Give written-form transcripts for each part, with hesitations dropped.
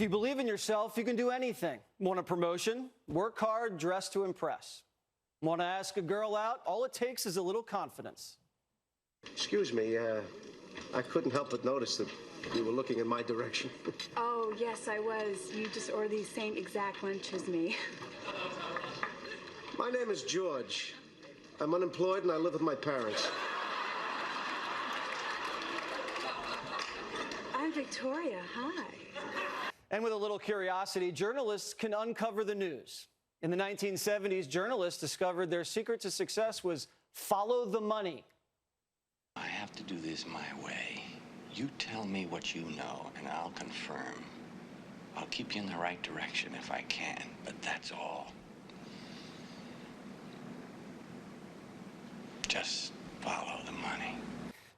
you believe in yourself, you can do anything. Want a promotion? Work hard, dress to impress. Want to ask a girl out? All it takes is a little confidence. Excuse me, I couldn't help but notice that you were looking in my direction. Oh, yes, I was. You just ordered the same exact lunch as me. My name is George. I'm unemployed and I live with my parents. I'm Victoria. Hi. And with a little curiosity, journalists can uncover the news. In the 1970s, journalists discovered their secret to success was follow the money. I have to do this my way. You tell me what you know, and I'll confirm. I'll keep you in the right direction if I can, but that's all. Just follow the money.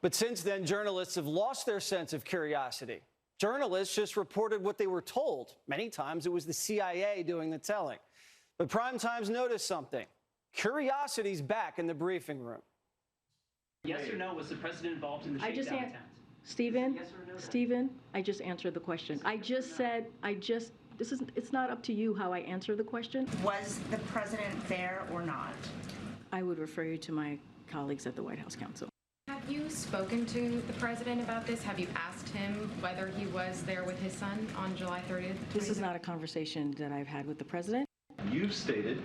But since then, journalists have lost their sense of curiosity. Journalists just reported what they were told. Many times it was the CIA doing the telling. But Prime Time's noticed something. Curiosity's back in the briefing room. Yes or no, was the president involved in the shakedown attempt? Stephen, Yes or no? Stephen, I just answered the question. I just said, it's not up to you how I answer the question. Was the president there or not? I would refer you to my colleagues at the White House Counsel. Have you spoken to the president about this? Have you asked him whether he was there with his son on July 30th? This is not a conversation that I've had with the president. You've stated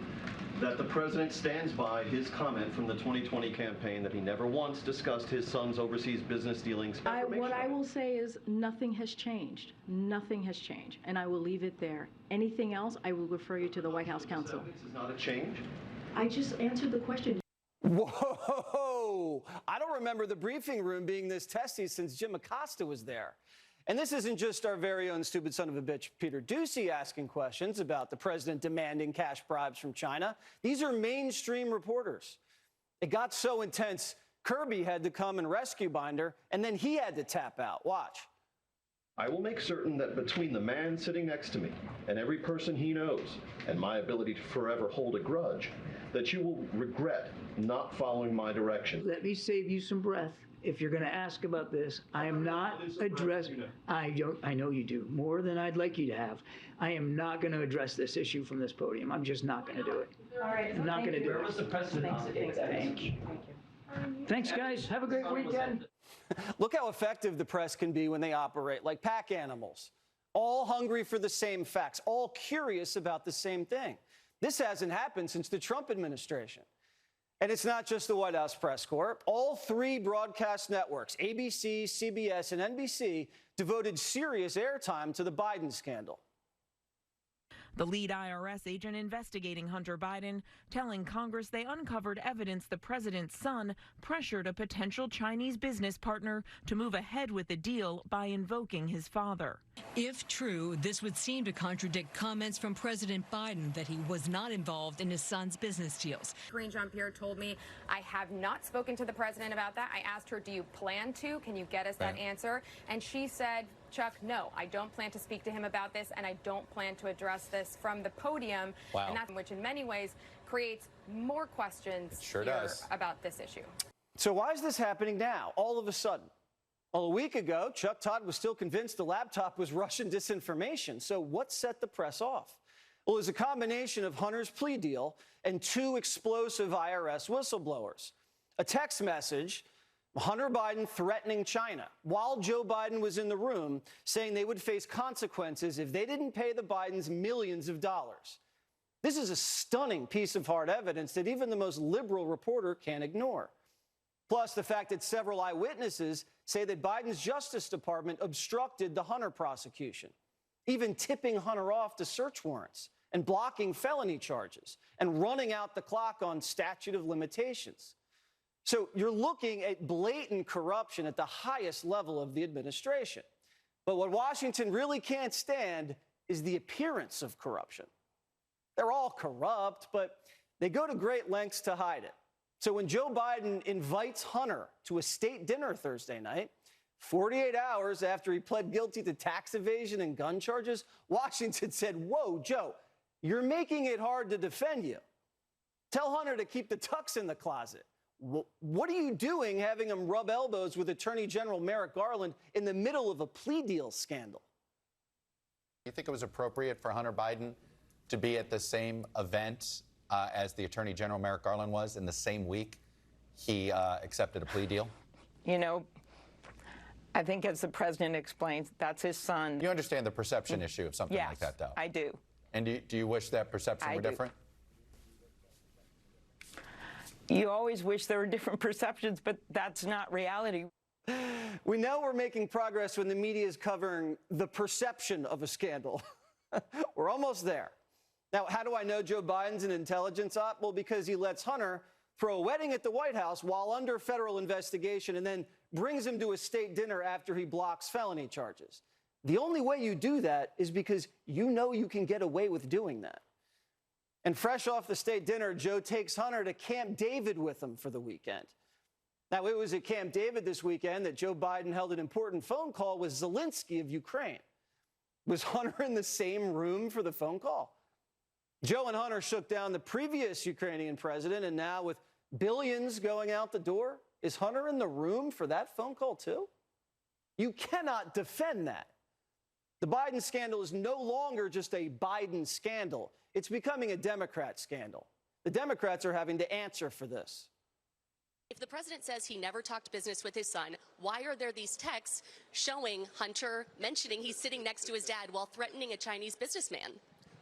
that the president stands by his comment from the 2020 campaign that he never once discussed his son's overseas business dealings. What I will say is nothing has changed. Nothing has changed, and I will leave it there. Anything else, I will refer you to the White House Counsel. This is not a change? I just answered the question. Whoa! I don't remember the briefing room being this testy since Jim Acosta was there. And this isn't just our very own stupid son of a bitch, Peter Doocy, asking questions about the president demanding cash bribes from China. These are mainstream reporters. It got so intense, Kirby had to come and rescue Binder, and then he had to tap out. Watch. I will make certain that between the man sitting next to me and every person he knows, and my ability to forever hold a grudge, that you will regret not following my direction. Let me save you some breath. If you're going to ask about this, I am not addressing. I know you do more than I'd like you to have. I am not going to address this issue from this podium. I'm just not going to do it. All right. I'm not going to do it. Where was the president on the date? Thank you. Thanks, guys. Have a great weekend. Look how effective the press can be when they operate like pack animals, all hungry for the same facts, all curious about the same thing. This hasn't happened since the Trump administration. And it's not just the White House Press Corps. All three broadcast networks, ABC, CBS, and NBC, devoted serious airtime to the Biden scandal. The lead IRS agent investigating Hunter Biden telling Congress they uncovered evidence the president's son pressured a potential Chinese business partner to move ahead with the deal by invoking his father. If true, this would seem to contradict comments from President Biden that he was not involved in his son's business deals. Karine Jean-Pierre told me, I have not spoken to the president about that. I asked her, do you plan to? Can you get us that answer? And she said, Chuck, no, I don't plan to speak to him about this, and I don't plan to address this from the podium. Wow. And that's which in many ways creates more questions about this issue. So why is this happening now, all of a sudden? Well, a week ago, Chuck Todd was still convinced the laptop was Russian disinformation. So what set the press off? Well, it was a combination of Hunter's plea deal and two explosive IRS whistleblowers. A text message, Hunter Biden threatening China while Joe Biden was in the room, saying they would face consequences if they didn't pay the Bidens millions of dollars. This is a stunning piece of hard evidence that even the most liberal reporter can't ignore. Plus, the fact that several eyewitnesses say that Biden's Justice Department obstructed the Hunter prosecution, even tipping Hunter off to search warrants and blocking felony charges and running out the clock on statute of limitations. So you're looking at blatant corruption at the highest level of the administration. But what Washington really can't stand is the appearance of corruption. They're all corrupt, but they go to great lengths to hide it. So when Joe Biden invites Hunter to a state dinner Thursday night, 48 hours after he pled guilty to tax evasion and gun charges, Washington said, whoa, Joe, you're making it hard to defend you. Tell Hunter to keep the tux in the closet. What are you doing having him rub elbows with Attorney General Merrick Garland in the middle of a plea deal scandal? You think it was appropriate for Hunter Biden to be at the same event as the Attorney General Merrick Garland was in the same week he accepted a plea deal? You know, I think as the president explains, that's his son. You understand the perception issue of something like that, though? I do. And do you wish that perception were different? You always wish there were different perceptions, but that's not reality. We know we're making progress when the media is covering the perception of a scandal. We're almost there. Now, how do I know Joe Biden's an intelligence op? Well, because he lets Hunter throw a wedding at the White House while under federal investigation and then brings him to a state dinner after he blocks felony charges. The only way you do that is because you know you can get away with doing that. And fresh off the state dinner, Joe takes Hunter to Camp David with him for the weekend. Now, it was at Camp David this weekend that Joe Biden held an important phone call with Zelensky of Ukraine. Was Hunter in the same room for the phone call? Joe and Hunter shook down the previous Ukrainian president, and now with billions going out the door, is Hunter in the room for that phone call too? You cannot defend that. The Biden scandal is no longer just a Biden scandal. It's becoming a Democrat scandal. The Democrats are having to answer for this. If the president says he never talked business with his son, why are there these texts showing Hunter mentioning he's sitting next to his dad while threatening a Chinese businessman?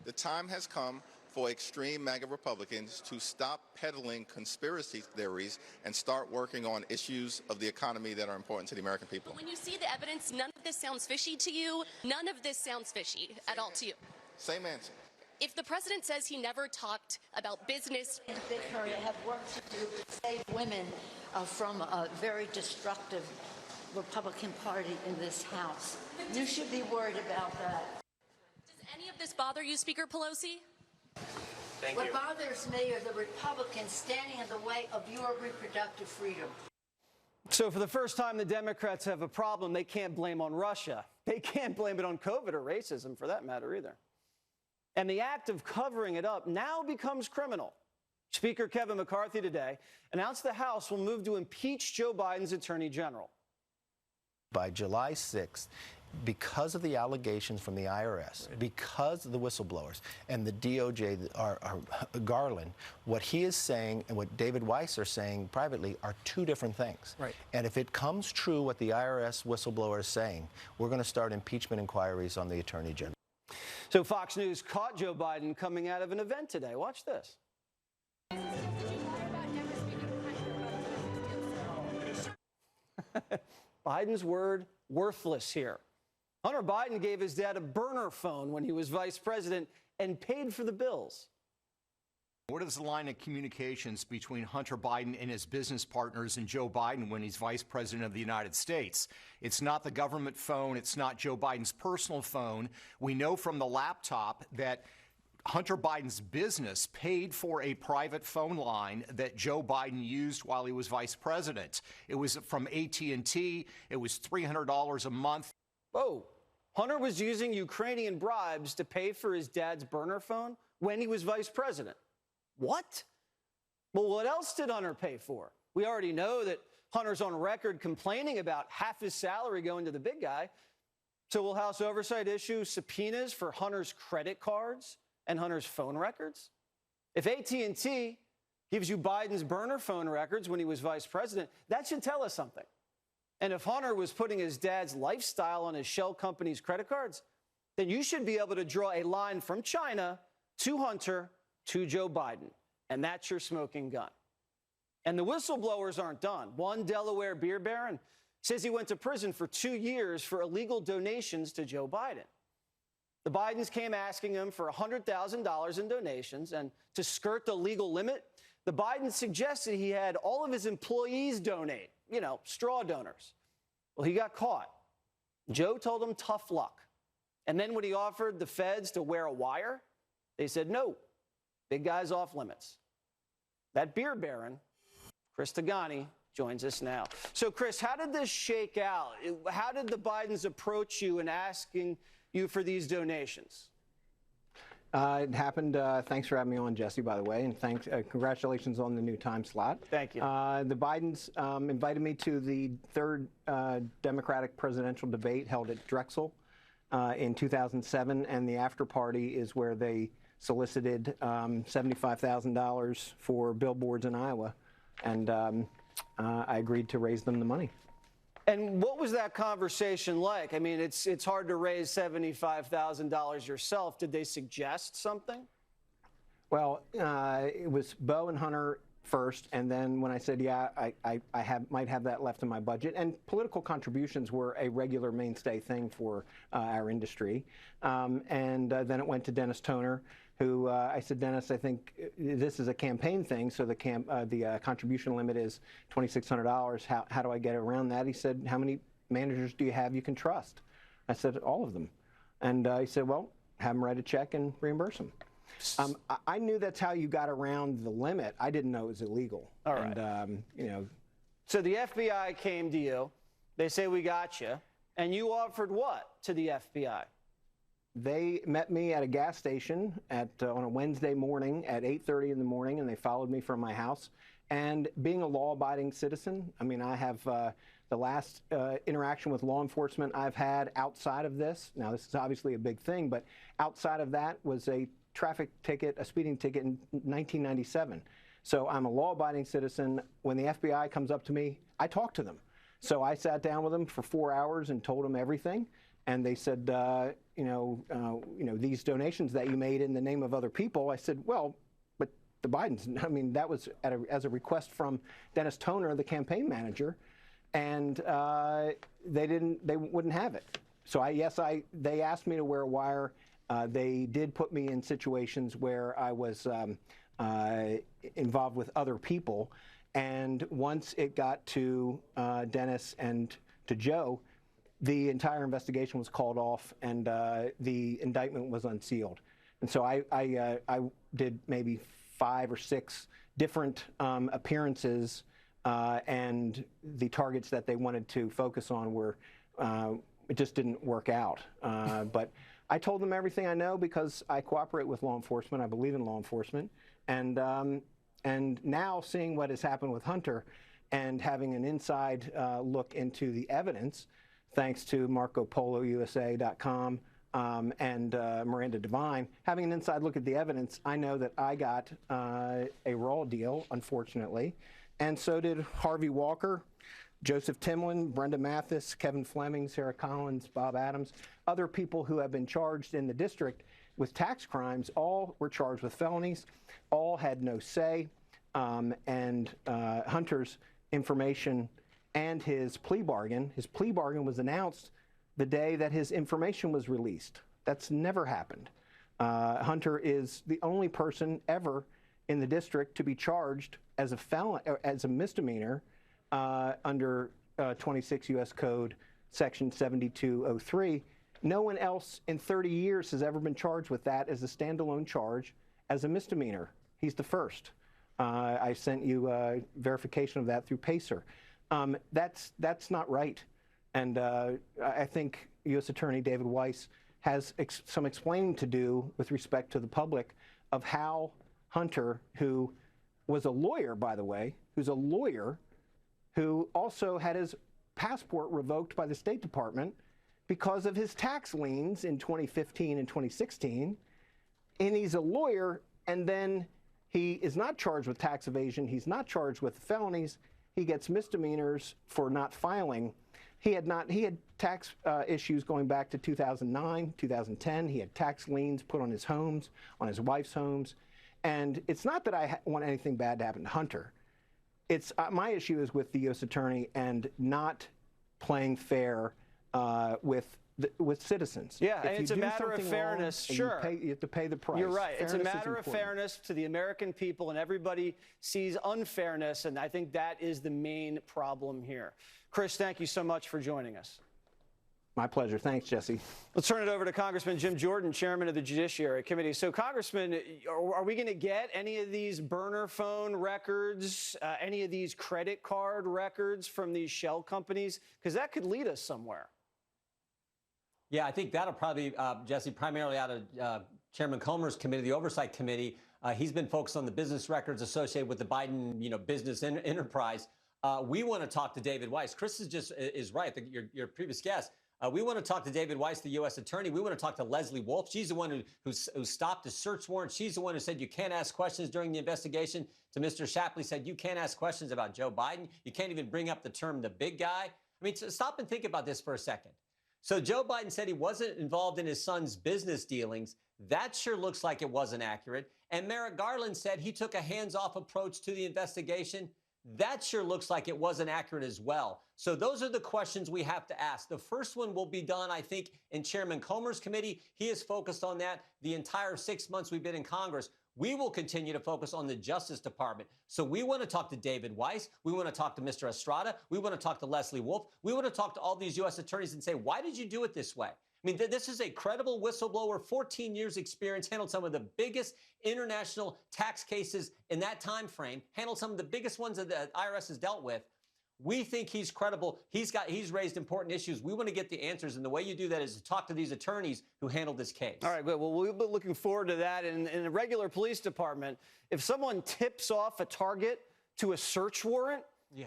The time has come for extreme MAGA Republicans to stop peddling conspiracy theories and start working on issues of the economy that are important to the American people. When you see the evidence, none of this sounds fishy to you. None of this sounds fishy at all to you. Same answer. If the president says he never talked about business, in the big hurry, I have work to do to save women from a very destructive Republican Party in this House. You should be worried about that. Does any of this bother you, Speaker Pelosi? What bothers me are the Republicans standing in the way of your reproductive freedom. So for the first time, the Democrats have a problem they can't blame on Russia. They can't blame it on COVID or racism, for that matter, either. And the act of covering it up now becomes criminal. Speaker Kevin McCarthy today announced the House will move to impeach Joe Biden's attorney general. By July 6th, because of the allegations from the IRS, because of the whistleblowers and the DOJ, Garland, what he is saying and what David Weiss are saying privately are two different things. Right. And if it comes true what the IRS whistleblower is saying, we're going to start impeachment inquiries on the attorney general. So Fox News caught Joe Biden coming out of an event today. Watch this. Biden's word worthless here. Hunter Biden gave his dad a burner phone when he was vice president and paid for the bills. What is the line of communications between Hunter Biden and his business partners and Joe Biden when he's vice president of the United States? It's not the government phone. It's not Joe Biden's personal phone. We know from the laptop that Hunter Biden's business paid for a private phone line that Joe Biden used while he was vice president. It was from AT&T. It was $300 a month. Whoa. Hunter was using Ukrainian bribes to pay for his dad's burner phone when he was vice president. What? Well, what else did Hunter pay for? We already know that Hunter's on record complaining about half his salary going to the big guy. So will House Oversight issue subpoenas for Hunter's credit cards and Hunter's phone records? If AT&T gives you Biden's burner phone records when he was vice president, that should tell us something. And if Hunter was putting his dad's lifestyle on his shell company's credit cards, then you should be able to draw a line from China to Hunter to Joe Biden. And that's your smoking gun. And the whistleblowers aren't done. One Delaware beer baron says he went to prison for 2 years for illegal donations to Joe Biden. The Bidens came asking him for $100,000 in donations, and to skirt the legal limit, the Bidens suggested he had all of his employees donate, straw donors. Well, he got caught. Joe told him tough luck. And then when he offered the feds to wear a wire, they said no. Big guy's off limits. That beer baron, Chris Tagani, joins us now. So, Chris, how did this shake out? How did the Bidens approach you in asking you for these donations? It happened. Thanks for having me on, Jesse, by the way, and congratulations on the new time slot. Thank you. The Bidens invited me to the third Democratic presidential debate held at Drexel in 2007, and the after party is where they solicited $75,000 for billboards in Iowa, and I agreed to raise them the money. And what was that conversation like? I mean, it's hard to raise $75,000 yourself. Did they suggest something? Well, it was Bo and Hunter first, and then when I said, yeah, I might have that left in my budget, and political contributions were a regular mainstay thing for our industry, and then it went to Dennis Toner, who I said, Dennis, I think this is a campaign thing, so the contribution limit is $2,600. How do I get around that? He said, how many managers do you have you can trust? I said, all of them. And he said, well, have them write a check and reimburse them. I knew that's how you got around the limit. I didn't know it was illegal. All right. And, you know. So the FBI came to you. They say, we got you. And you offered what to the FBI? They met me at a gas station on a Wednesday morning at 8:30 in the morning, and they followed me from my house. And being a law-abiding citizen, I mean, I have the last interaction with law enforcement I've had outside of this. Now, this is obviously a big thing, but outside of that was a traffic ticket, a speeding ticket in 1997. So I'm a law-abiding citizen. When the FBI comes up to me, I talk to them. So I sat down with them for 4 hours and told them everything. And they said, you know, these donations that you made in the name of other people. I said, well, but the Bidens. I mean, that was as a request from Dennis Toner, the campaign manager, and they wouldn't have it. So they asked me to wear a wire. They did put me in situations where I was involved with other people, and once it got to Dennis and to Joe, the entire investigation was called off, and the indictment was unsealed. And so I did maybe 5 or 6 different appearances, and the targets that they wanted to focus on were, it just didn't work out. But I told them everything I know because I cooperate with law enforcement. I believe in law enforcement. And now seeing what has happened with Hunter and having an inside look into the evidence, thanks to MarcoPoloUSA.com and Miranda Devine, having an inside look at the evidence, I know that I got a raw deal, unfortunately, and so did Harvey Walker, Joseph Timlin, Brenda Mathis, Kevin Fleming, Sarah Collins, Bob Adams, other people who have been charged in the district with tax crimes, all were charged with felonies, all had no say, and Hunter's information and his plea bargain was announced the day that his information was released. That's never happened. Hunter is the only person ever in the district to be charged as a felon, as a misdemeanor under 26 U.S. Code Section 7203. No one else in 30 years has ever been charged with that as a standalone charge as a misdemeanor. He's the first. I sent you verification of that through PACER. That's not right. And I think U.S. Attorney David Weiss has some explaining to do with respect to the public of how Hunter, who was a lawyer, by the way, who's a lawyer, who also had his passport revoked by the State Department because of his tax liens in 2015 and 2016, and he's a lawyer, and then he is not charged with tax evasion, he's not charged with felonies, he gets misdemeanors for not filing. He had tax issues going back to 2009, 2010. He had tax liens put on his homes, on his wife's homes. And it's not that I want anything bad to happen to Hunter. It's my issue is with the U.S. Attorney and not playing fair with citizens. Yeah, and it's a matter of fairness, sure. You have to pay the price. You're right. It's a Fairness is matter of important. fairness to the American people, and everybody sees unfairness, and I think that is the main problem here. Chris, thank you so much for joining us. My pleasure. Thanks, Jesse. Let's turn it over to Congressman Jim Jordan, chairman of the Judiciary Committee. So, Congressman, are we going to get any of these burner phone records, any of these credit card records from these shell companies? Because that could lead us somewhere. Yeah, I think that'll probably, Jesse, primarily out of Chairman Comer's committee, the Oversight Committee. He's been focused on the business records associated with the Biden, business enterprise. We want to talk to David Weiss. Chris is right, your previous guest. We want to talk to David Weiss, the U.S. attorney. We want to talk to Leslie Wolf. She's the one who stopped the search warrant. She's the one who said you can't ask questions during the investigation. To Mr. Shapley said you can't ask questions about Joe Biden. You can't even bring up the term the big guy. I mean, stop and think about this for a second. So Joe Biden said he wasn't involved in his son's business dealings. That sure looks like it wasn't accurate. And Merrick Garland said he took a hands-off approach to the investigation. That sure looks like it wasn't accurate as well. So those are the questions we have to ask. The first one will be done, I think, in Chairman Comer's committee. He is focused on that the entire 6 months we've been in Congress. We will continue to focus on the Justice Department. So we want to talk to David Weiss. We want to talk to Mr. Estrada. We want to talk to Leslie Wolf. We want to talk to all these U.S. attorneys and say, why did you do it this way? I mean, this is a credible whistleblower, 14 years experience, handled some of the biggest international tax cases in that time frame, handled some of the biggest ones that the IRS has dealt with. We think he's credible. He's raised important issues. We want to get the answers, and the way you do that is to talk to these attorneys who handled this case. All right, good. Well, we'll be looking forward to that. In a regular police department, if someone tips off a target to a search warrant,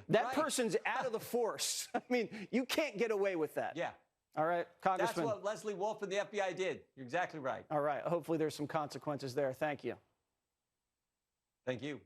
that person's out of the force. I mean, you can't get away with that. Yeah. All right, Congressman. That's what Leslie Wolf and the FBI did. You're exactly right. All right. Hopefully there's some consequences there. Thank you. Thank you.